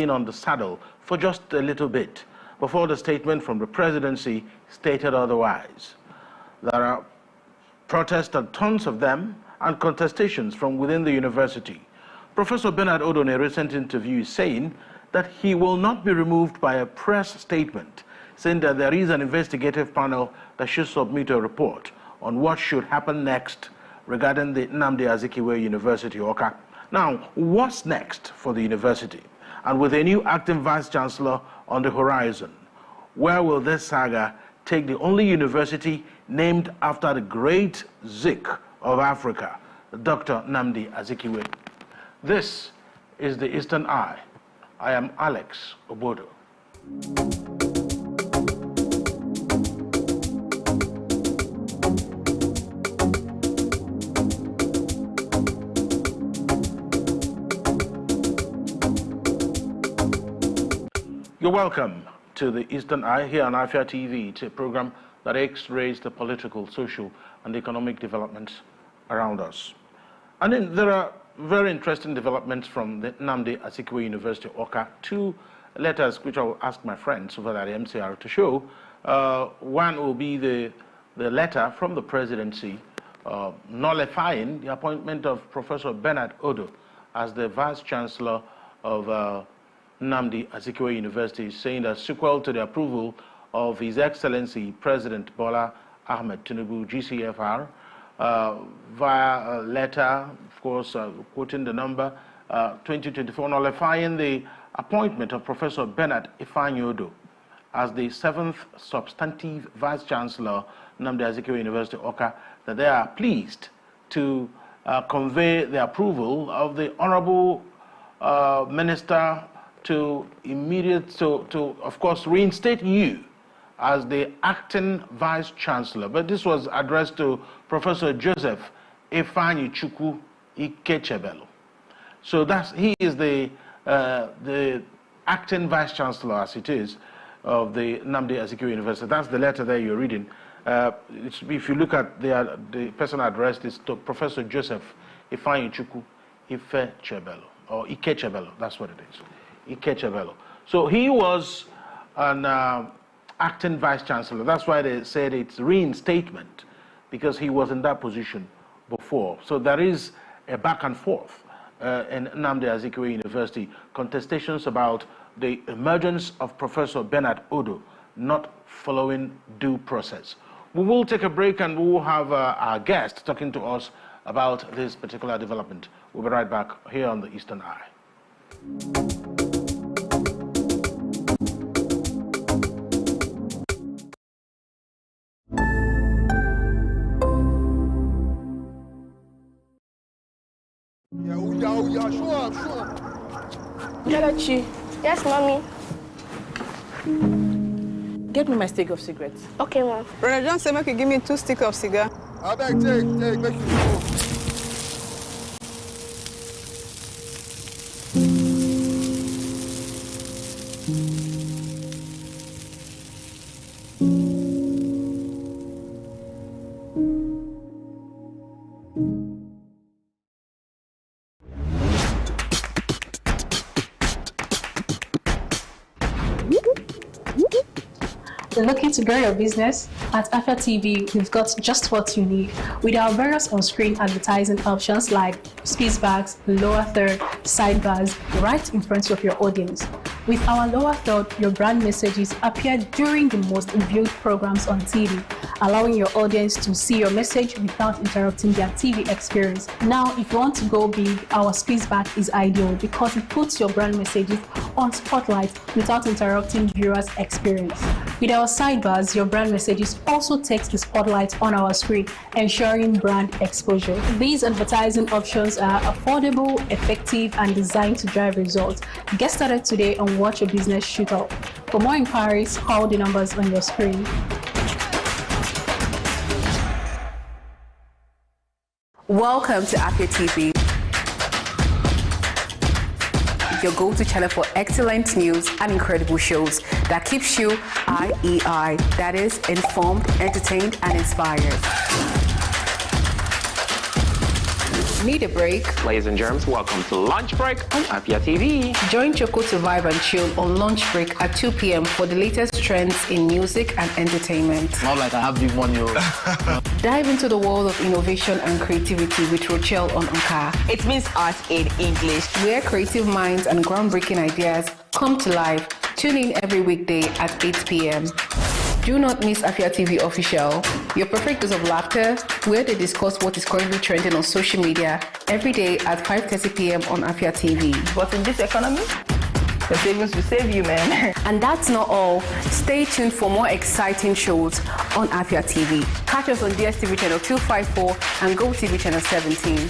on the saddle for just a little bit before the statement from the presidency stated otherwise. There are protests, and tons of them, and contestations from within the university. Professor Bernard Odo, in a recent interview, is saying that he will not be removed by a press statement, saying that there is an investigative panel that should submit a report on what should happen next regarding the Nnamdi Azikiwe University, Awka. Now, what's next for the university? And with a new acting vice-chancellor on the horizon, where will this saga take the only university named after the great Zik of Africa, Dr. Nnamdi Azikiwe? This is the Eastern Eye. I am Alex Obodo. You're welcome to the Eastern Eye here on Afia TV. It's a program that X-rays the political, social, and economic developments around us. And then there are very interesting developments from the Nnamdi Azikiwe University, Awka. Two letters which I will ask my friends over at the MCR to show. One will be the letter from the presidency nullifying the appointment of Professor Bernard Odo as the Vice-Chancellor of Nnamdi Azikiwe University, saying that sequel to the approval of His Excellency President Bola Ahmed Tinubu, GCFR, via a letter, of course, quoting the number 2024, nullifying the appointment of Professor Bernard Odo as the 7th substantive Vice-Chancellor, Nnamdi Azikiwe University, Awka, that they are pleased to convey the approval of the Honorable Minister to of course, reinstate you as the acting vice-chancellor. But this was addressed to Professor Joseph Ifeanyichukwu Ikechebelu. So he is the acting vice-chancellor, as it is, of the Nnamdi Azikiwe University. That's the letter there you're reading. If you look at the person addressed, is to Professor Joseph Ifeanyichukwu Ikechebelu, or Ikechebelu, that's what it is. Ikechebelu. So he was an acting vice-chancellor. That's why they said it's reinstatement, because he was in that position before. So there is a back and forth in Nnamdi Azikiwe University, contestations about the emergence of Professor Bernard Odo not following due process. We will take a break and we will have our guest talking to us about this particular development. We'll be right back here on the Eastern Eye. Kelechi. Yes, mommy. Get me my stick of cigarettes. Okay, mom. Brother John said, make you give me 2 sticks of cigar. I beg, take, make you go. Looking to grow your business? At Afia TV, we've got just what you need. With our various on-screen advertising options like spacebags, lower third, sidebars, right in front of your audience. With our lower third, your brand messages appear during the most viewed programs on TV, allowing your audience to see your message without interrupting their TV experience. Now, if you want to go big, our spacebar is ideal because it puts your brand messages on spotlight without interrupting viewers' experience. With our sidebars, your brand messages also takes the spotlight on our screen, ensuring brand exposure. These advertising options are affordable, effective, and designed to drive results. Get started today and watch your business shoot up. For more inquiries, call the numbers on your screen. Welcome to Afia TV, your go-to channel for excellent news and incredible shows that keeps you IEI, that is, informed, entertained, and inspired. Need a break? Ladies and germs, welcome to Lunch Break on Afia TV. Join Choco to vibe and chill on lunch break at 2 p.m. for the latest trends in music and entertainment. Not like I have big money. Dive into the world of innovation and creativity with Rochelle on Anka. It means art in English. Where creative minds and groundbreaking ideas come to life. Tune in every weekday at 8 p.m. Do not miss Afia TV Official, your perfect dose of laughter, where they discuss what is currently trending on social media every day at 5:30 p.m. on Afia TV. But in this economy, the savings will save you, man. And that's not all. Stay tuned for more exciting shows on Afia TV. Catch us on DSTV channel 254 and GoTV channel 17.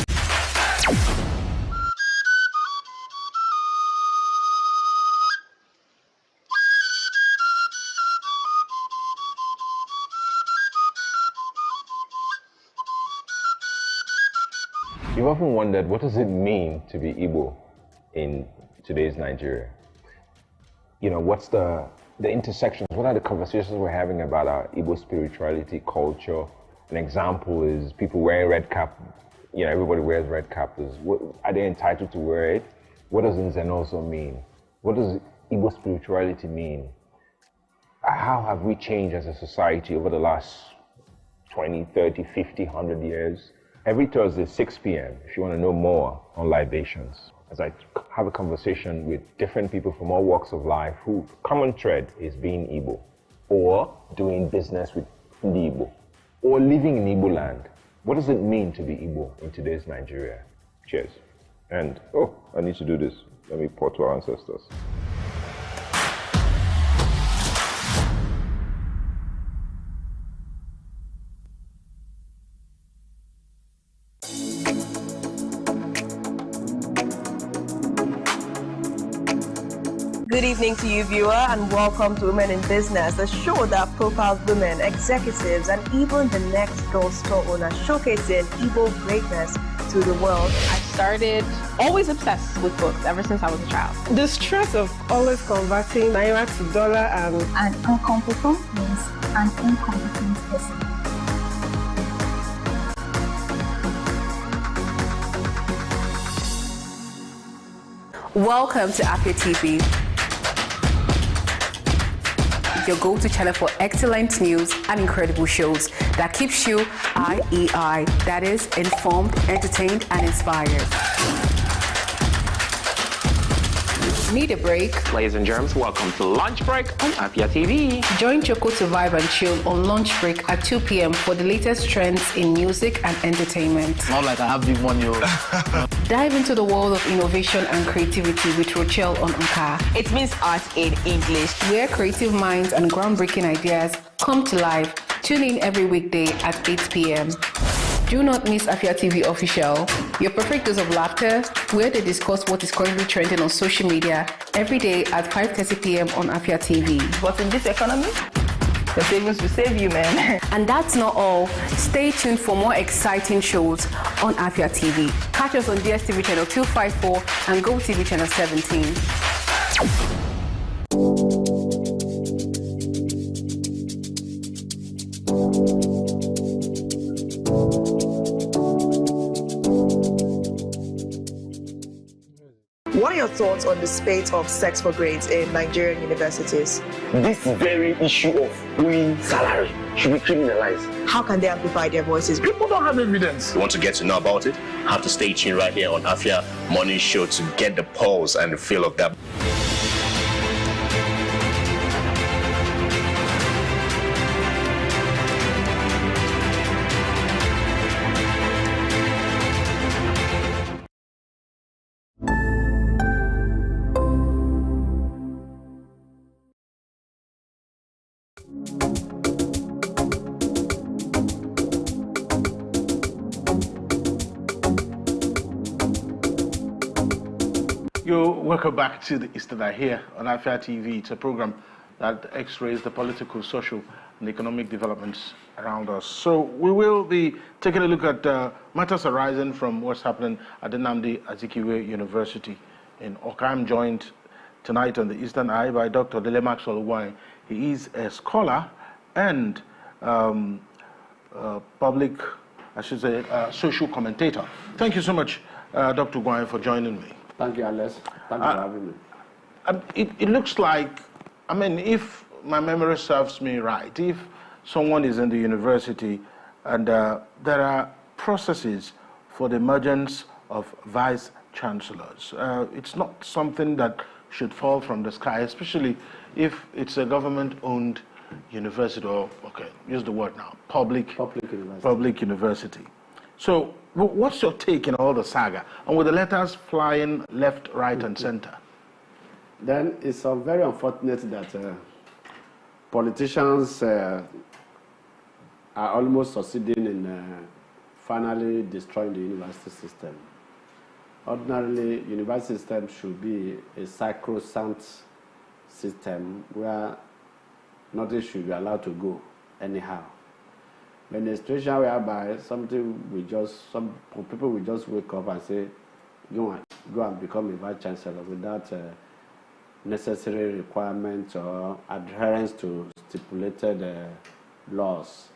You've often wondered, what does it mean to be Igbo in today's Nigeria? You know, what's the intersections? What are the conversations we're having about our Igbo spirituality, culture? An example is people wearing red cap. You know, everybody wears red cap. Are they entitled to wear it? What does Nzenozo mean? What does Igbo spirituality mean? How have we changed as a society over the last 20, 30, 50, 100 years? Every Thursday, 6 p.m., if you want to know more on libations, as I have a conversation with different people from all walks of life who common thread is being Igbo, or doing business with the Igbo, or living in Igbo land. What does it mean to be Igbo in today's Nigeria? Cheers. And, oh, I need to do this. Let me pour to our ancestors. Good evening to you, viewer, and welcome to Women in Business, a show that profiles women, executives, and even the next girl store owner, showcasing Igbo greatness to the world. I started always obsessed with books ever since I was a child. The stress of always converting naira to dollar and An incompetent means an incompetent person. Welcome to Afia TV, your go-to channel for excellent news and incredible shows that keeps you IEI, that is, informed, entertained, and inspired. Need a break? Ladies and germs, welcome to Lunch Break on Afia TV. Join Choco to vibe and chill on lunch break at 2 p.m. for the latest trends in music and entertainment. Not like I have big money. Dive into the world of innovation and creativity with Rochelle on Anka. It means art in English. Where creative minds and groundbreaking ideas come to life. Tune in every weekday at 8 p.m. Do not miss Afia TV Official, your perfect dose of laughter, where they discuss what is currently trending on social media every day at 5:30 p.m. on Afia TV. But in this economy, the savings will save you, man. And that's not all. Stay tuned for more exciting shows on Afia TV. Catch us on DSTV channel 254 and GoTV channel 17. What are your thoughts on the spate of sex for grades in Nigerian universities? This very issue of owing salary should be criminalized. How can they amplify their voices? People don't have evidence. You want to get to know about it? Have to stay tuned right here on Afia Morning Show to get the pulse and the feel of that. Welcome back to the Eastern Eye here on Afia TV. It's a program that x-rays the political, social, and economic developments around us. So we will be taking a look at matters arising from what's happening at the Nnamdi Azikiwe University in Awka. I'm joined tonight on the Eastern Eye by Dr. Dele Maxwell Wine. He is a scholar and public I should say, social commentator. Thank you so much, Dr. Gwai, for joining me. Thank you, Alex. Thank you for having me. It looks like, I mean, if my memory serves me right, if someone is in the university and there are processes for the emergence of vice-chancellors, it's not something that should fall from the sky, especially if it's a government-owned university, or, okay, use the word now, public university. So what's your take in all the saga? And with the letters flying left, right, and center? Then it's very unfortunate that politicians are almost succeeding in finally destroying the university system. Ordinarily, university system should be a sacrosanct system where nothing should be allowed to go anyhow. But in a situation whereby some people will just wake up and say, go and become a vice-chancellor without necessary requirements or adherence to stipulated laws.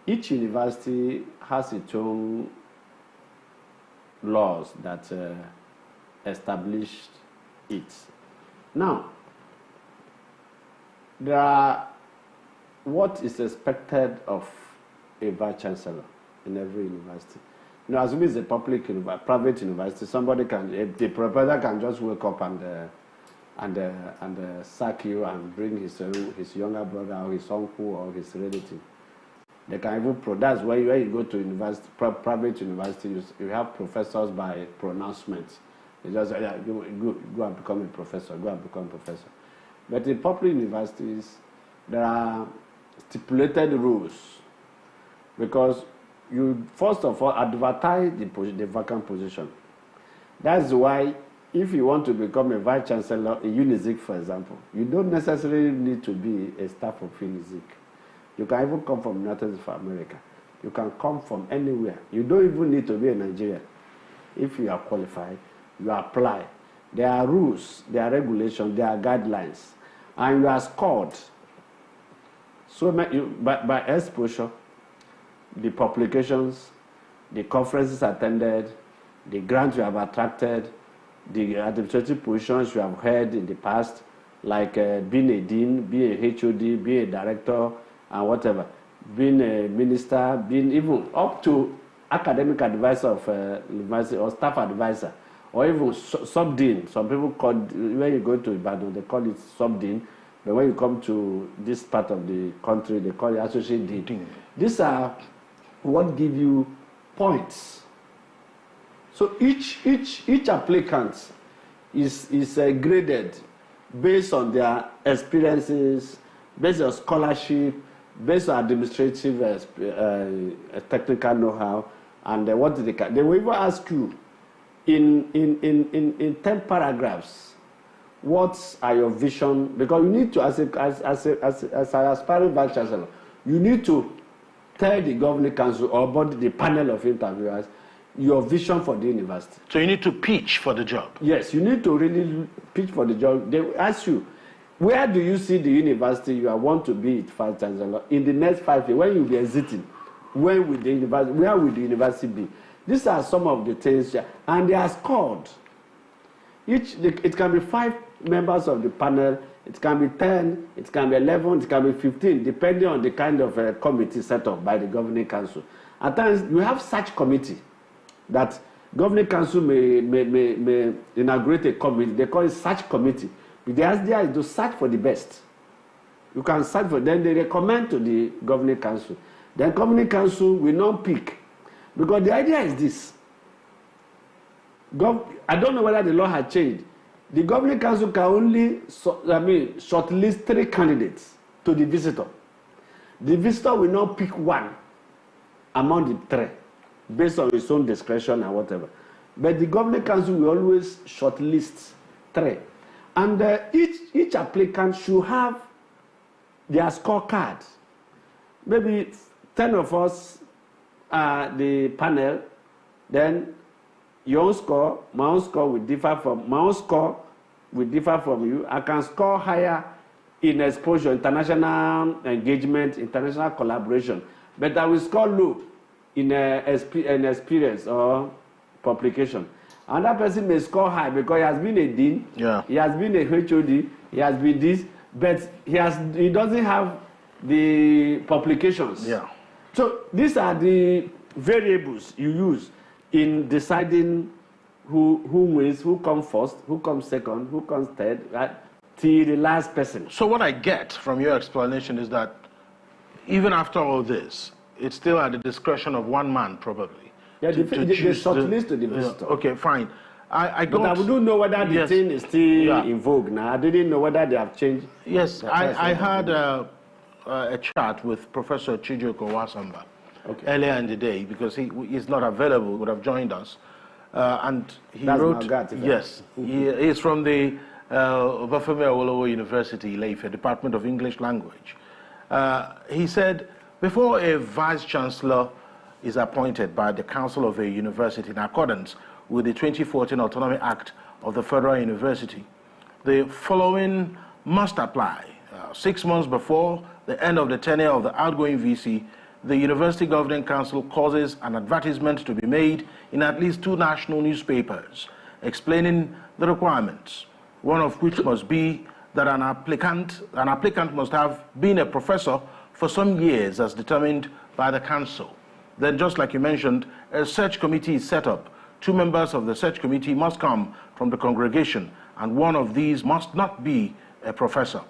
Each university has its own laws that established it. Now, there are what is expected of a vice-chancellor in every university. You know, assuming it's a private university, the professor can just wake up and sack you and bring his younger brother or his uncle or his relative. They can even that's why when you go to university, private university, you have professors by pronouncement. They just say, yeah, go and become a professor, go and become a professor. But in public universities, there are stipulated rules because you first of all advertise the vacant position. That's why if you want to become a vice-chancellor in UNIZIK, for example, you don't necessarily need to be a staff of UNIZIK. You can even come from United States of America. You can come from anywhere. You don't even need to be a Nigerian. If you are qualified, you apply. There are rules, there are regulations, there are guidelines, and you are scored. So by exposure, the publications, the conferences attended, the grants you have attracted, the administrative positions you have held in the past, like being a dean, being a HOD, being a director, and whatever, being a minister, being even up to academic advisor of university or staff advisor, or even sub-dean. Some people call, when you go to Ibadan, they call it sub-dean, but when you come to this part of the country, they call it associate dean. These are what give you points. So each applicant is graded based on their experiences, based on scholarship, based on administrative technical know-how, and what they can. They will even ask you in 10 paragraphs, what are your vision? Because you need to, as an aspiring vice chancellor, you need to tell the governing council or the panel of interviewers your vision for the university. So you need to pitch for the job. Yes, you need to really pitch for the job. They will ask you, where do you see the university you want to be vice chancellor in the next 5 years? When you be exiting, where will the university be? These are some of the things, and they are scored. It can be 5 members of the panel, it can be 10, it can be 11, it can be 15, depending on the kind of committee set up by the governing council. At times, you have such committee that governing council may inaugurate a committee. They call it search committee. The idea is to search for the best. You can search for, then they recommend to the governing council. Then governing council will not pick. Because the idea is this. I don't know whether the law has changed. The governing council can only shortlist 3 candidates to the visitor. The visitor will not pick one among the 3 based on his own discretion and whatever. But the governing council will always shortlist 3. And each applicant should have their scorecard. Maybe 10 of us are the panel, then your own score, my own score will differ from you. I can score higher in exposure, international engagement, international collaboration, but I will score low in an experience or publication. Another person may score high because he has been a dean, he has been a HOD, he has been this, but he doesn't have the publications. Yeah. So these are the variables you use in deciding who wins, who comes first, who comes second, who comes third, right, till the last person. So what I get from your explanation is that even after all this, it's still at the discretion of one man, probably. Yeah, they shortlist the visitor. Okay, fine. I but I don't know whether the thing is still in vogue now. I didn't know whether they have changed. Yes, I had a chat with Professor Chijoko Wasamba earlier in the day because he is not available, would have joined us. And he wrote, yes, he is from the Obafemi Awolowo University, Ileife, Department of English Language. He said, before a vice-chancellor is appointed by the council of a university in accordance with the 2014 Autonomy Act of the Federal University, the following must apply. 6 months before the end of the tenure of the outgoing VC, the University Governing Council causes an advertisement to be made in at least 2 national newspapers explaining the requirements, one of which must be that an applicant must have been a professor for some years as determined by the council. Then, just like you mentioned, a search committee is set up. 2 members of the search committee must come from the congregation, and one of these must not be a professor.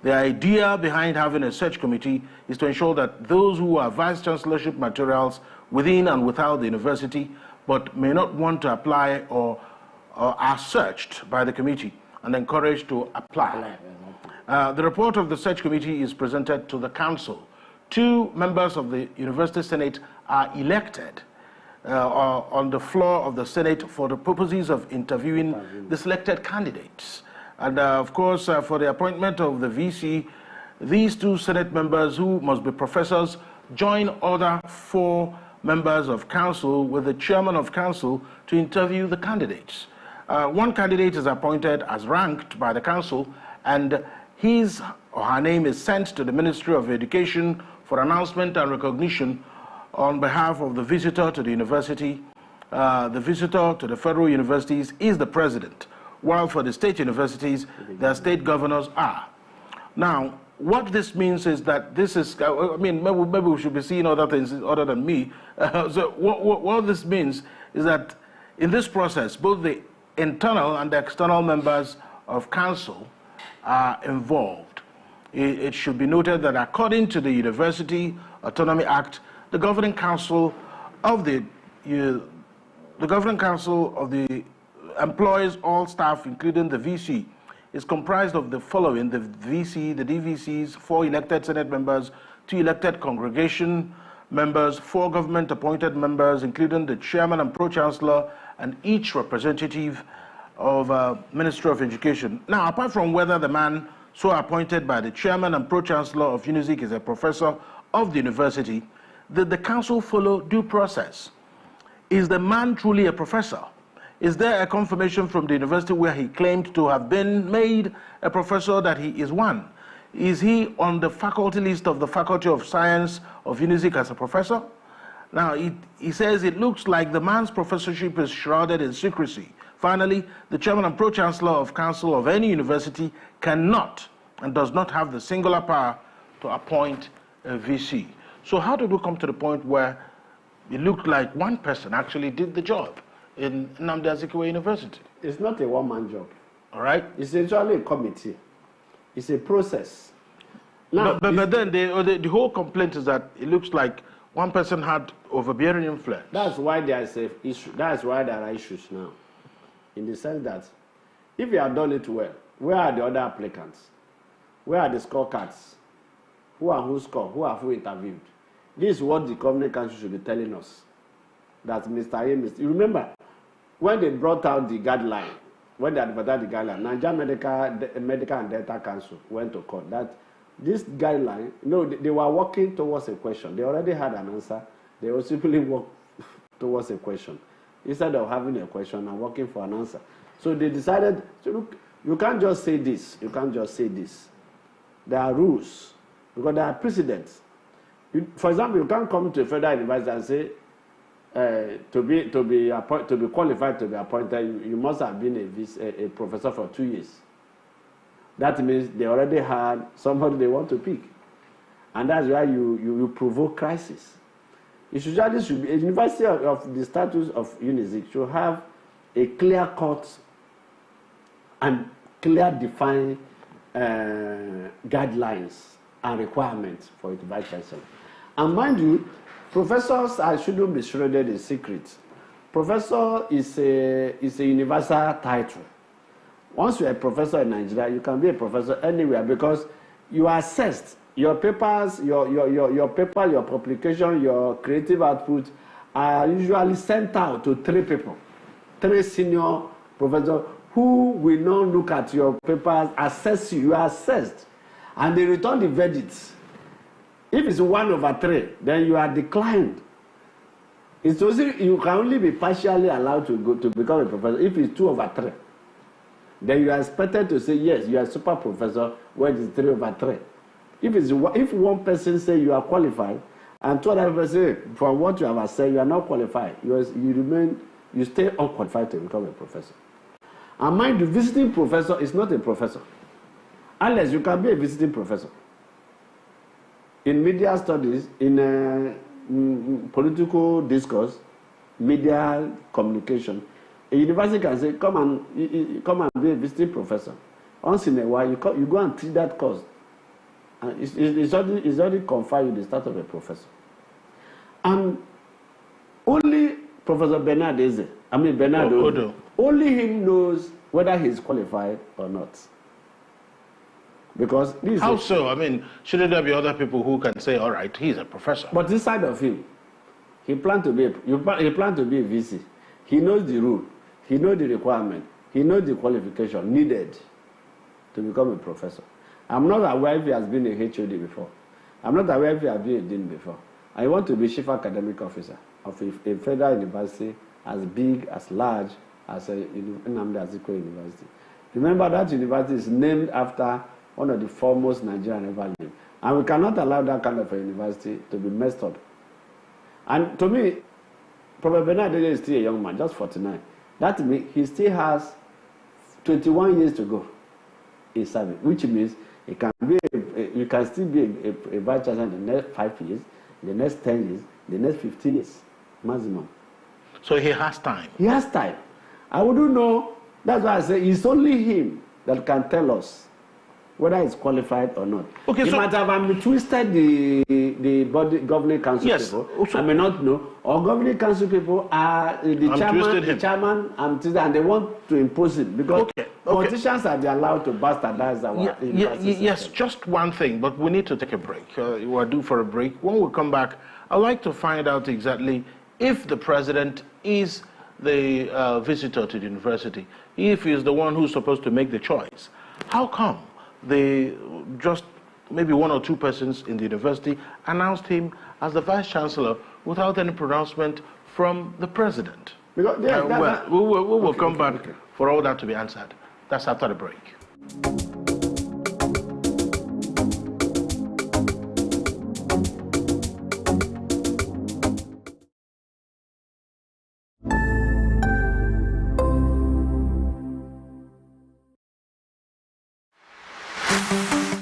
The idea behind having a search committee is to ensure that those who are vice-chancellorship materials within and without the university but may not want to apply or are searched by the committee and encouraged to apply. The report of the search committee is presented to the council. 2 members of the University Senate are elected on the floor of the Senate for the purposes of interviewing the selected candidates. And of course, for the appointment of the VC, these 2 Senate members who must be professors join other 4 members of council with the chairman of council to interview the candidates. 1 candidate is appointed as ranked by the council, and his or her name is sent to the Ministry of Education for announcement and recognition on behalf of the visitor to the university. The visitor to the federal universities is the president, while for the state universities, their state governors are. Now, what this means is that this is, I mean, maybe we should be seeing other things other than me. So what this means is that in this process, both the internal and the external members of council are involved. It should be noted that according to the University Autonomy Act, the governing council of the employs all staff, including the VC, is comprised of the following: the VC, the DVCs, 4 elected Senate members, 2 elected congregation members, 4 government-appointed members, including the chairman and pro-chancellor, and each representative of Ministry of Education. Now, apart from whether the man so appointed by the chairman and pro-chancellor of UNIZIK is a professor of the university, did the council follow due process? Is the man truly a professor? Is there a confirmation from the university where he claimed to have been made a professor that he is one? Is he on the faculty list of the Faculty of Science of UNIZIK as a professor? Now, he says it looks like the man's professorship is shrouded in secrecy. Finally, the chairman and pro-chancellor of council of any university cannot and does not have the singular power to appoint a VC. So how did we come to the point where it looked like one person actually did the job in Nnamdi Azikiwe University? It's not a one-man job. All right. It's actually a committee. It's a process. Now, but then the whole complaint is that it looks like one person had overbearing influence. That's why there is an issue. That's why there are issues now, in the sense that if you have done it well, where are the other applicants? Where are the scorecards? Who are who score? Who have who interviewed? This is what the Governing Council should be telling us. That Mr. A, you remember when they brought out the guideline, when they advertised the guideline, Nigeria Medical and Dental Council went to court that this guideline, they were working towards a question. They already had an answer. They will simply work towards a question instead of having a question and working for an answer. So they decided, so look, you can't just say this. You can't just say this. There are rules because there are precedents. For example, you can't come to a federal university and say, to be qualified to be appointed, you must have been a professor for 2 years. That means they already had somebody they want to pick, and that's why you provoke crisis. It should be a university of the status of UNIZIK should have a clear cut and clear defined guidelines and requirements for its vice chancellor. And mind you, professors shouldn't be shrouded in secret. Professor is a universal title. Once you're a professor in Nigeria, you can be a professor anywhere because you are assessed. Your papers, your publication, your creative output are usually sent out to 3 people, 3 senior professors who will now look at your papers, assess you. You are assessed, and they return the verdicts. If it's 1/3, then you are declined. It's also, you can only be partially allowed to become a professor if it's 2/3. Then you are expected to say yes, you are a super professor when it's 3/3. If one person say you are qualified and 2 other people say from what you have said you are not qualified, you stay unqualified to become a professor. And mind you, visiting professor is not a professor, unless you can be a visiting professor in media studies, in political discourse, media communication. A university can say come and be a visiting professor. Once in a while you go and teach that course. And it's already conferred you the status of a professor. And only Professor Bernard Odo, only him knows whether he's qualified or not. Because how so? I mean, shouldn't there be other people who can say, all right, he's a professor? But inside of him, he planned to be a VC. He knows the rule. He knows the requirement. He knows the qualification needed to become a professor. I'm not aware if he has been a HOD before. I'm not aware if he has been a dean before. I want to be chief academic officer of a federal university as big, as large as Nnamdi Azikiwe University. Remember that university is named after one of the foremost Nigerian ever lived. And we cannot allow that kind of a university to be messed up. And to me, Professor Bernard is still a young man, just 49. That means he still has 21 years to go in service, which means you can still be a vice chancellor in the next 5 years, the next 10 years, the next 15 years, maximum. So he has time. He has time. I wouldn't know. That's why I say it's only him that can tell us whether he's qualified or not. Okay, he might have twisted the body governing council people. Also, I may not know. Or governing council people are the chairman, and they want to impose it because politicians are allowed to bastardize our yes, just one thing, but we need to take a break. We're due for a break. When we come back, I'd like to find out exactly if the president is the visitor to the university, if he's the one who's supposed to make the choice. How come just maybe 1 or 2 persons in the university announced him as the vice chancellor without any pronouncement from the president? We will come back for all that to be answered. That's after the break.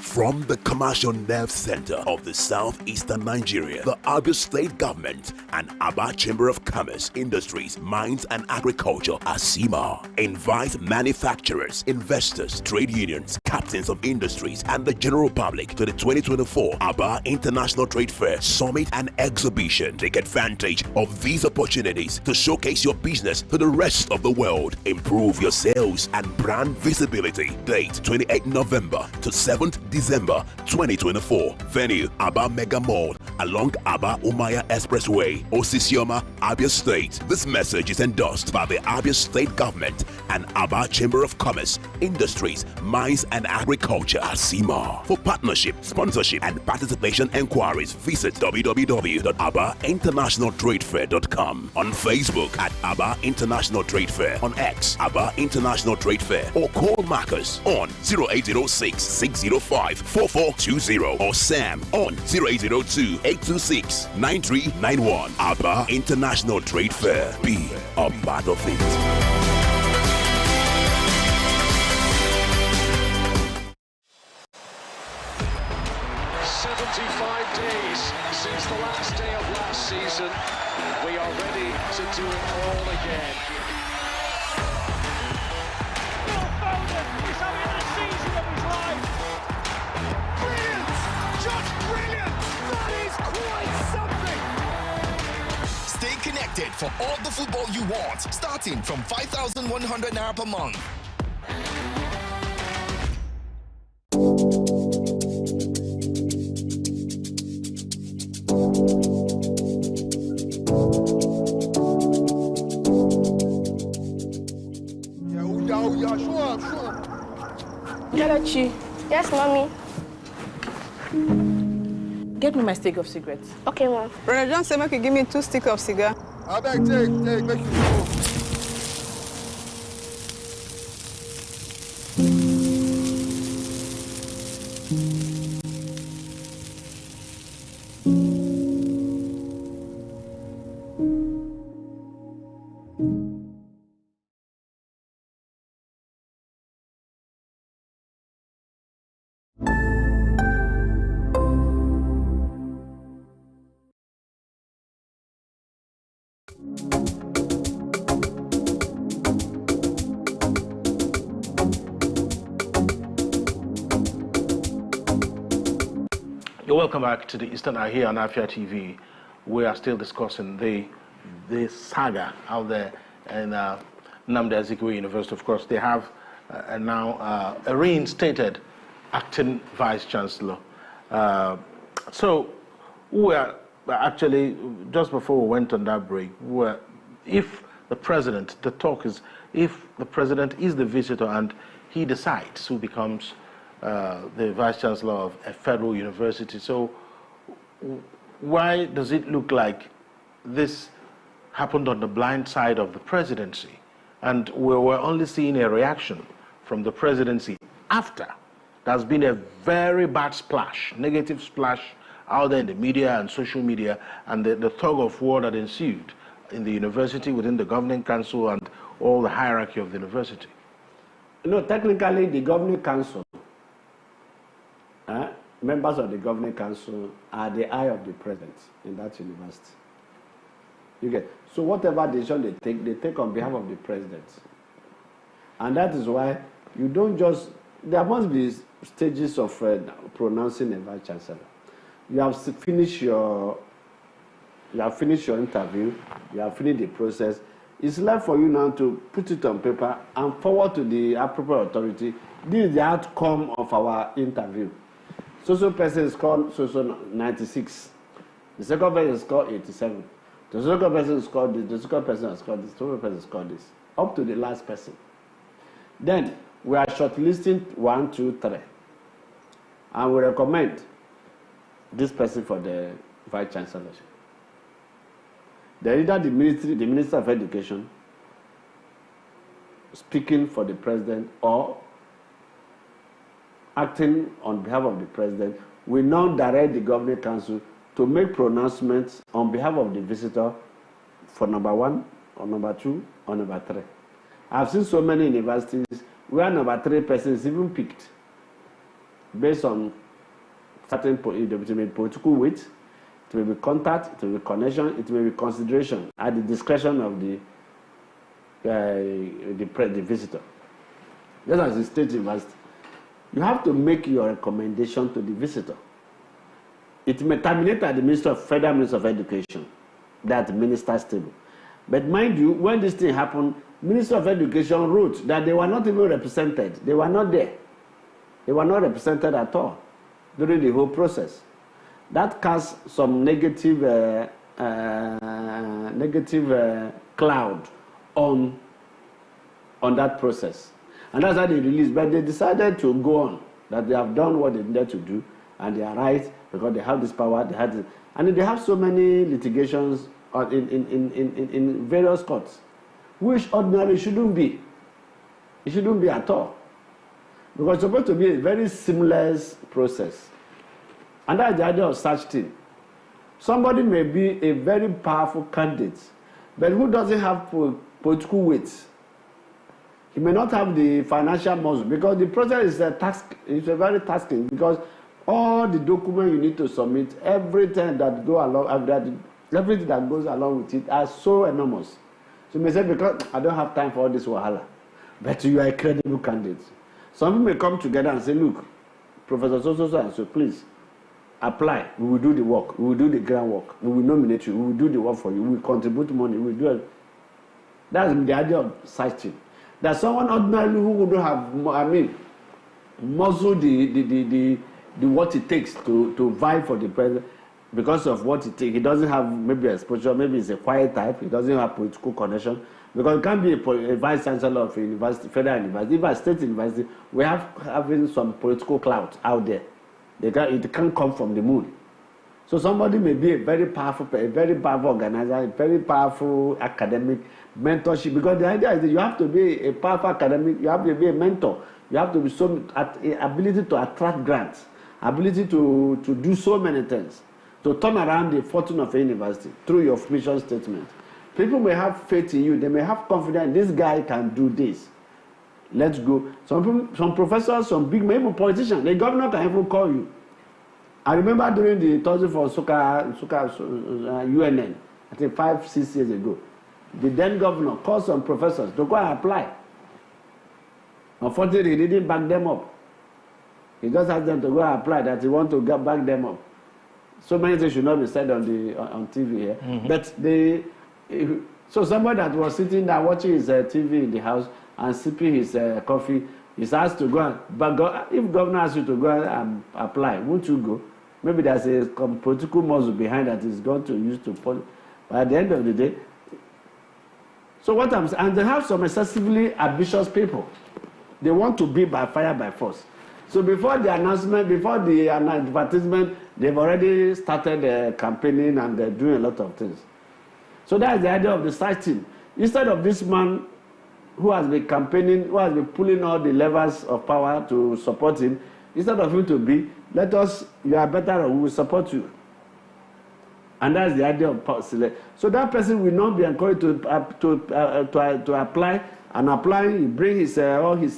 From the commercial nerve center of the southeastern Nigeria, the Abia State Government and Aba Chamber of Commerce, Industries, Mines and Agriculture, ASIMA, invite manufacturers, investors, trade unions, captains of industries, and the general public to the 2024 Aba International Trade Fair Summit and Exhibition. Take advantage of these opportunities to showcase your business to the rest of the world. Improve your sales and brand visibility. Date 28 November to 7th December 2024. Venue Aba Mega Mall along Aba Umaya Expressway, Osisioma, Abia State. This message is endorsed by the Abia State Government and Aba Chamber of Commerce, Industries, Mines and and Agriculture. ASIMA. For partnership, sponsorship, and participation enquiries, visit www.abainternationaltradefair.com. On Facebook at Aba International Trade Fair. On X, Aba International Trade Fair. Or call Marcus on 0806 605 4420 or Sam on 0802 826 9391. Aba International Trade Fair. Be a part of it. 75 days since the last day of last season. We are ready to do it all again. Phil Foden is having the season of his life. Brilliant! Just brilliant! That is quite something! Stay connected for all the football you want, starting from 5,100 Naira per month. Kelechi. Yes, mommy. Get me my stick of cigarettes. Okay, mom. Brother John said, make you give me 2 sticks of cigar. I beg, take, make you go. You're welcome back to the Eastern Eye here on Afia TV. We are still discussing the saga out there in Nnamdi Azikiwe University. Of course, they have now a reinstated acting Vice-Chancellor. So we are actually, just before we went on that break, if the president, the talk is, if the president is the visitor and he decides who becomes the Vice-Chancellor of a federal university. So why does it look like this happened on the blind side of the presidency? And we were only seeing a reaction from the presidency after there's been a very bad splash, negative splash out there in the media and social media, and the tug of war that ensued in the university, within the governing council and all the hierarchy of the university. No, technically the governing council, members of the governing council are the eye of the president in that university. You get, so whatever decision they take on behalf of the president. And that is why you don't just, there must be stages of pronouncing a vice chancellor. You have finished your interview, you have finished the process. It's left for you now to put it on paper and forward to the appropriate authority. This is the outcome of our interview. So person scored so 96. The second person scored 87. The second person scored this. The second person scored this. The third person scored this. Up to the last person. Then we are shortlisting 1, 2, 3, and we recommend this person for the vice chancellorship. Then either the minister of education speaking for the president or acting on behalf of the president will now direct the governing council to make pronouncements on behalf of the visitor for number 1 or number 2 or number 3. I've seen so many universities where number 3 person is even picked based on certain political weight. It may be contact, it may be connection, it may be consideration at the discretion of the visitor. Just as the state university, you have to make your recommendation to the visitor. It may terminate at the Federal Minister of Education, that minister's table. But mind you, when this thing happened, Minister of Education wrote that they were not even represented. They were not there. They were not represented at all during the whole process. That casts some negative cloud on that process. And that's how they released. But they decided to go on, that they have done what they needed to do, and they are right because they have this power. They had this, and they have so many litigations in various courts, which ordinarily shouldn't be. It shouldn't be at all. Because it's supposed to be a very seamless process. And that's the idea of such thing. Somebody may be a very powerful candidate, but who doesn't have political weight. He may not have the financial muscle, because the process is a task. It's a very tasking, because all the documents you need to submit, everything that go along, everything that goes along with it are so enormous. So you may say, because I don't have time for all this wahala, but you are a credible candidate. Some people may come together and say, look, Professor so and so, please apply. We will do the work. We will do the groundwork. We will nominate you. We will do the work for you. We will contribute money. We will do it. That's the idea of such thing. That someone ordinarily who would have, muscle the what it takes to vie for the president because of what it takes. He doesn't have maybe exposure. Maybe he's a quiet type. He doesn't have political connection. Because it can't be a vice-chancellor of a university, federal university. Even a state university, we have having some political clout out there. It can't come from the moon. So somebody may be a very powerful organizer, a very powerful academic mentorship. Because the idea is that you have to be a powerful academic, you have to be a mentor, you have to be ability to attract grants, ability to do so many things, to turn around the fortune of a university through your mission statement. People may have faith in you. They may have confidence. This guy can do this. Let's go. Some professors, some big, maybe politicians, the governor can even call you. I remember during the Thursday for UNN, I think 5-6 years ago, the then governor called some professors to go and apply. Unfortunately, he didn't back them up. He just asked them to go and apply, that he want to back them up. So many things should not be said on TV here. Mm-hmm. But so somebody that was sitting there watching his TV in the house and sipping his coffee is asked to go and, but if governor asks you to go and apply, won't you go? Maybe there's a political muscle behind that is going to use to but at the end of the day, so what I'm saying, and they have some excessively ambitious people. They want to be by fire by force. So before the announcement, before the advertisement, they've already started campaigning and they're doing a lot of things. So that's the idea of the side team. Instead of this man who has been campaigning, who has been pulling all the levers of power to support him, instead of him to be, you are better or we will support you. And that's the idea of select. So that person will not be encouraged to apply, and applying, he bring his all his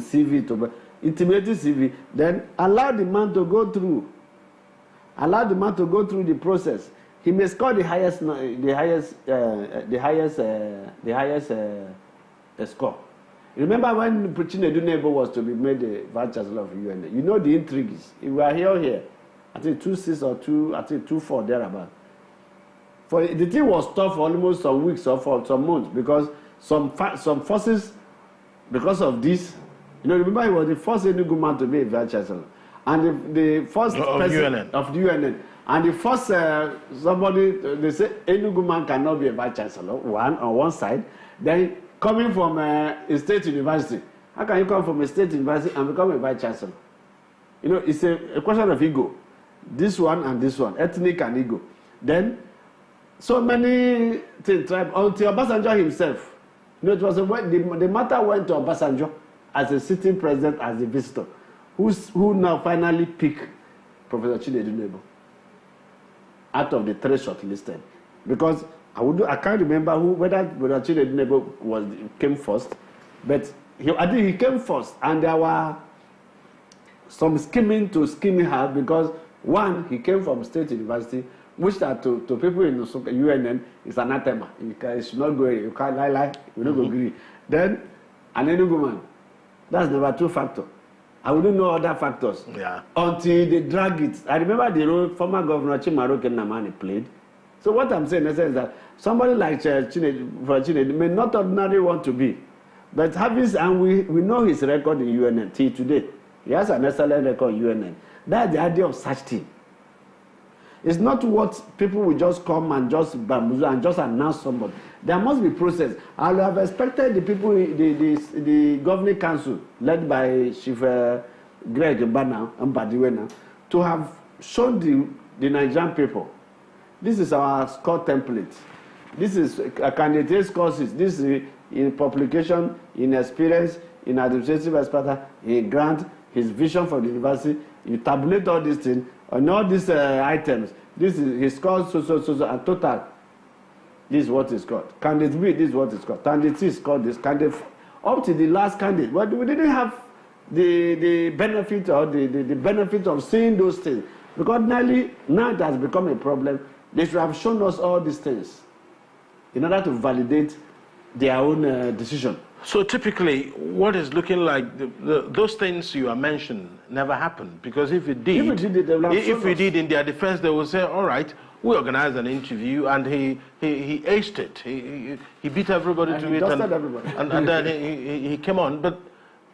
CV to intimidating CV, then allow the man to go through. Allow the man to go through the process. He may score the highest score. Remember when Nnamdi was to be made the Vice-Chancellor of UNN? You know the intrigues. If we are here, I think 2.6 or 2.4 thereabout. For the thing was tough for almost some weeks or for some months, because some forces, because of this, remember he was the first Enugu man to be a Vice-Chancellor, and the first president of the UNN. And the first somebody, they say Enugu man cannot be a Vice-Chancellor, on one side. Then coming from a state university, how can you come from a state university and become a Vice-Chancellor? It's a question of ego. This one and this one, ethnic and ego. Then so many things, until Obasanjo himself. It was the matter went to Obasanjo as a sitting president, as a visitor, who now finally picked Professor Nnamdi out of the 3 shortlisted, because I can't remember whether Nnamdi came first, but I think he came first, and there were some scheming hard, because one, he came from state university, which that to people in UNN is anathema. You should not go, you can't lie, you don't agree. Then an Enugu man, that's number 2 factor. I wouldn't know other factors until they drag it. I remember the role former Governor Chimaroke Nnamdi played. So what I'm saying is that somebody like Chinedu may not ordinarily want to be, but and we know his record in UNN till today. He has an excellent record in UNN. That's the idea of such thing. It's not what people will just come and just bamboozle and just announce somebody. There must be process. I would have expected the people, the governing council, led by Chief Greg Mbadiwe, to have shown the Nigerian people, this is our score template. This is a candidate's courses. This is in publication, in experience, in administrative expertise, in grant, his vision for the university. You tabulate all these things, on all these items. This is his score, so, and total. This is what is called. Candidate B, this is what is called. Candidate C is called this. Candidate, up to the last candidate. But we didn't have the benefit or the benefit of seeing those things. Because now it has become a problem. They should have shown us all these things in order to validate their own decision. So typically, what is looking like, those things you are mentioning never happened. Because if it did, in their defense, they will say, all right, we organized an interview and he aced it. He beat everybody to it. And then he came on. But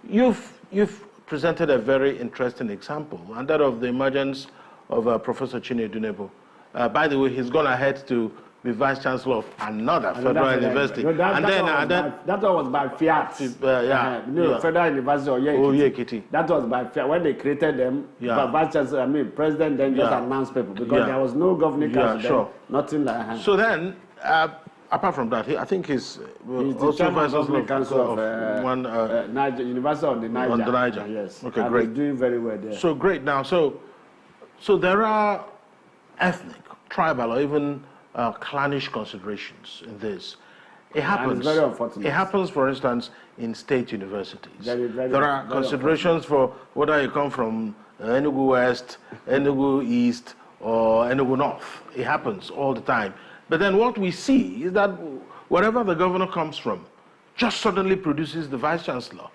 you've presented a very interesting example, and that of the emergence of Professor Chinedu Nebo. By the way, he's gone ahead to be Vice-Chancellor of another federal university. No, that was by fiat. Federal University of Yekiti. That was by fiat. When they created them, Vice-Chancellor, President then just announced people because there was no governing council nothing like that. So then, apart from that, I think he's the chairman of the governing council of University of the Niger. On the Niger. Yes. Okay, great. He's doing very well there. So great. Now, so there are ethnic, tribal, or even clannish considerations in this. It happens. It's very unfortunate. It happens, for instance, in state universities. There are considerations for whether you come from Enugu West, Enugu East, or Enugu North. It happens all the time. But then what we see is that wherever the governor comes from, just suddenly produces the vice-chancellor.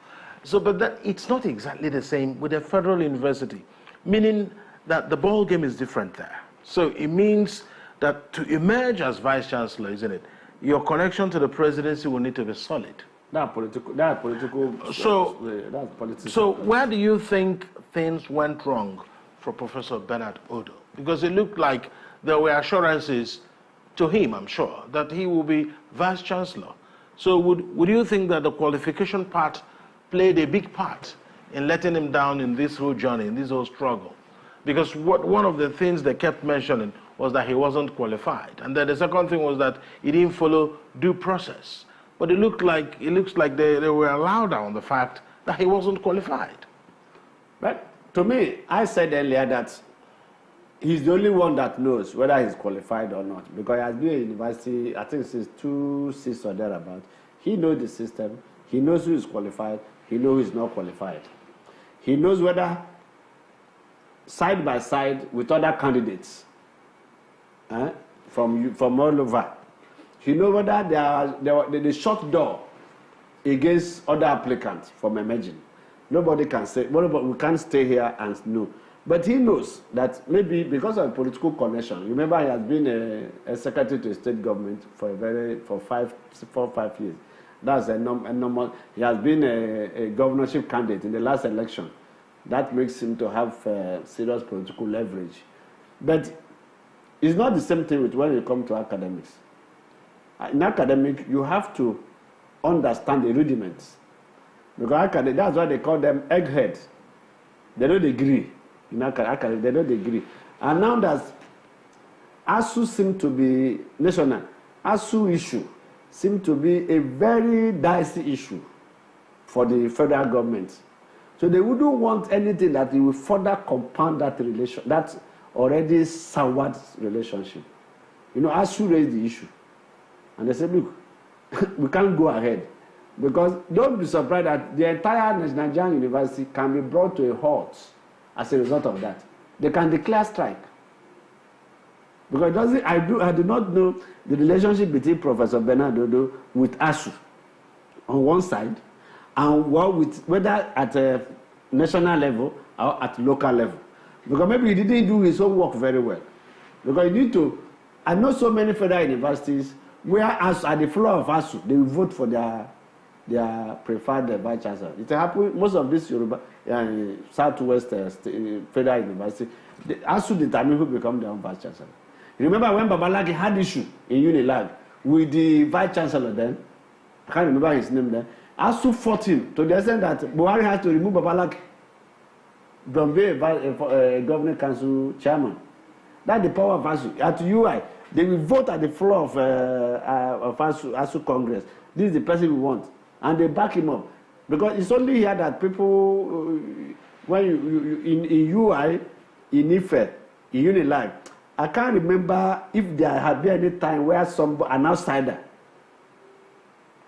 So, but that it's not exactly the same with a federal university, meaning that the ball game is different there. So it means that to emerge as vice-chancellor, isn't it, your connection to the presidency will need to be solid. That's political. So where do you think things went wrong for Professor Bernard Odo? Because it looked like there were assurances to him, I'm sure, that he will be vice-chancellor. So would you think that the qualification part played a big part in letting him down in this whole journey, in this whole struggle? Because one of the things they kept mentioning was that he wasn't qualified. And then the second thing was that he didn't follow due process. But it looks like they were allowed on the fact that he wasn't qualified. But to me, I said earlier that he's the only one that knows whether he's qualified or not. Because he has been at university, I think since 2006 or thereabout. He knows the system. He knows who is qualified. He knows who is not qualified. He knows whether side by side with other candidates from all over. You know whether they shut door against other applicants from emerging. Nobody can say, we can't stay here and know. But he knows that maybe because of political connection, remember he has been a secretary to the state government for 4 or 5 years. That's a normal. He has been a governorship candidate in the last election. That makes him to have serious political leverage. But it's not the same thing with when you come to academics. In academic, you have to understand the rudiments. Because that's why they call them eggheads. They don't agree. In academic, they don't agree. And now that ASU seems to be national, ASU issue seems to be a very dicey issue for the federal government. So they wouldn't want anything that will further compound that relation, that already soured relationship. You know, ASU raised the issue. And they said, look, we can't go ahead. Because don't be surprised that the entire Nigerian university can be brought to a halt as a result of that. They can declare strike. Because I do not know the relationship between Professor Bernard Odo with ASU on one side, and whether at a national level or at local level. Because maybe he didn't do his own work very well. Because you need to, I know so many federal universities where at the floor of ASU, they will vote for their their preferred vice chancellor. It happened. Most of this Yoruba Southwest Federal University, ASU determine who become their own vice chancellor. Remember when Babalaki had issue in Unilag with the vice chancellor then? I can't remember his name then. ASU fought him to the extent that Buhari had to remove Babalaki from being a governing council chairman. That's the power of ASU. At UI, they will vote at the floor of ASU Congress. This is the person we want. And they back him up. Because it's only here that people, when you in UI, in Ife, in Unilag, I can't remember if there had been any time where an outsider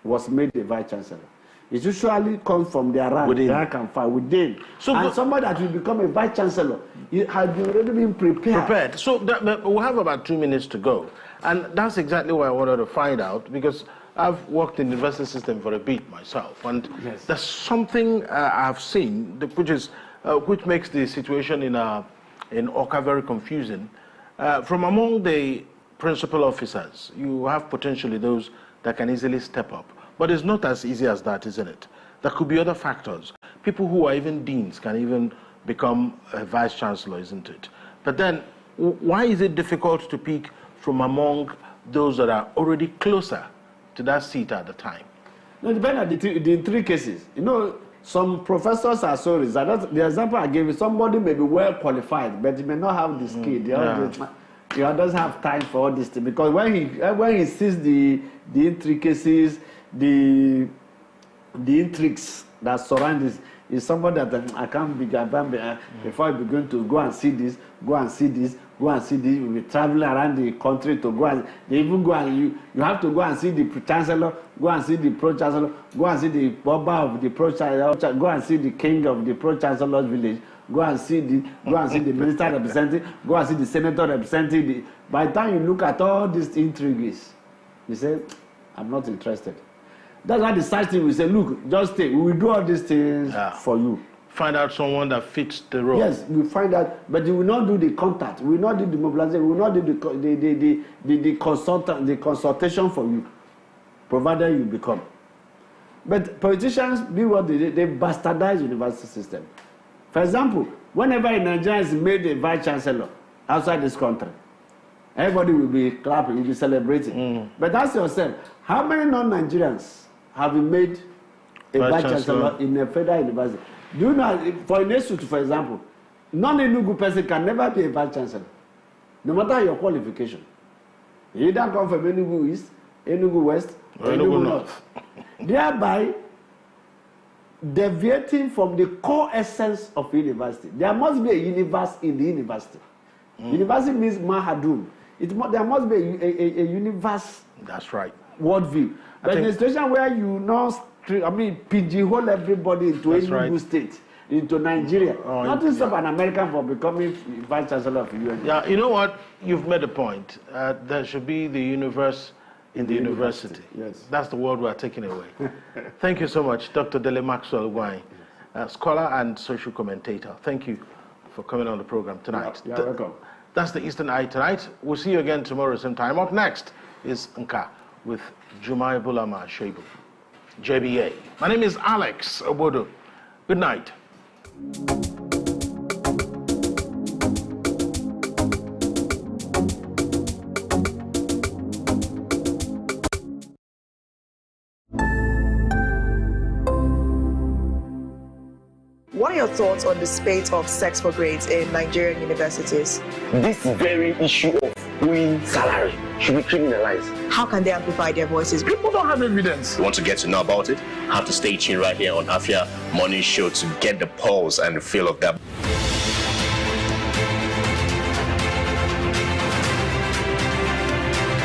was made the vice chancellor. It usually comes from their rank, within. So and somebody that will become a vice chancellor, it has already been prepared. So we'll have about 2 minutes to go. And that's exactly what I wanted to find out, because I've worked in the university system for a bit myself. And there's something I've seen which makes the situation in Oka very confusing. From among the principal officers, you have potentially those that can easily step up. But it's not as easy as that, isn't it? There could be other factors. People who are even deans can even become a vice chancellor, isn't it? But then, why is it difficult to pick from among those that are already closer to that seat at the time? No, depending on the three cases. You know, some professors are so reserved. The example I gave you, somebody may be well qualified, but he may not have the skill. He doesn't have time for all this thing, because when he sees the intricacies, the intrigues that surround this, is somebody that I can't be before I begin to go and see this, go and see this, go and see this. We'll be traveling around the country to go and they even go and you have to go and see the chancellor, go and see the pro chancellor, go and see the Baba of the pro chancellor, go and see the king of the pro chancellor's village, go and see the minister representing, go and see the senator representing. By the time you look at all these intrigues, you say, I'm not interested. That's why the side thing we say, look, just stay. We will do all these things for you. Find out someone that fits the role. Yes, we find out, but you will not do the contact. We will not do the mobilization. We will not do the consultation for you, provided you become. But politicians be what they bastardize the university system. For example, whenever a Nigerian is made a vice chancellor outside this country, everybody will be clapping, will be celebrating. But ask yourself, how many non-Nigerians have been made a vice chancellor in a federal university? Do you know, for an institute, for example, non-Enugu person can never be a vice chancellor, no matter your qualification. You either come from Enugu East, Enugu West, or Enugu North. Thereby, deviating from the core essence of university. There must be a universe in the university. University means Mahadum. There must be a universe. That's right. Worldview. But in a situation where you pigeonhole everybody into Enugu State, into Nigeria. Nothing stop an American from becoming vice chancellor of the UN. Yeah, you know what? You've made a point. There should be the universe in the university. Yes. That's the word we're taking away. Thank you so much, Dr. Dele Maxwell Wine, scholar and social commentator. Thank you for coming on the program tonight. You're welcome. That's the Eastern Eye tonight. We'll see you again tomorrow same time. Up next is Nka with Jumai Bulama Shebu, JBA. My name is Alex Obodo. Good night. What are your thoughts on the spate of sex for grades in Nigerian universities? This very issue of owing salary should be criminalized. How can they amplify their voices? People don't have evidence. You want to get to know about it? Have to stay tuned right here on Afia Morning Show to get the pulse and the feel of that.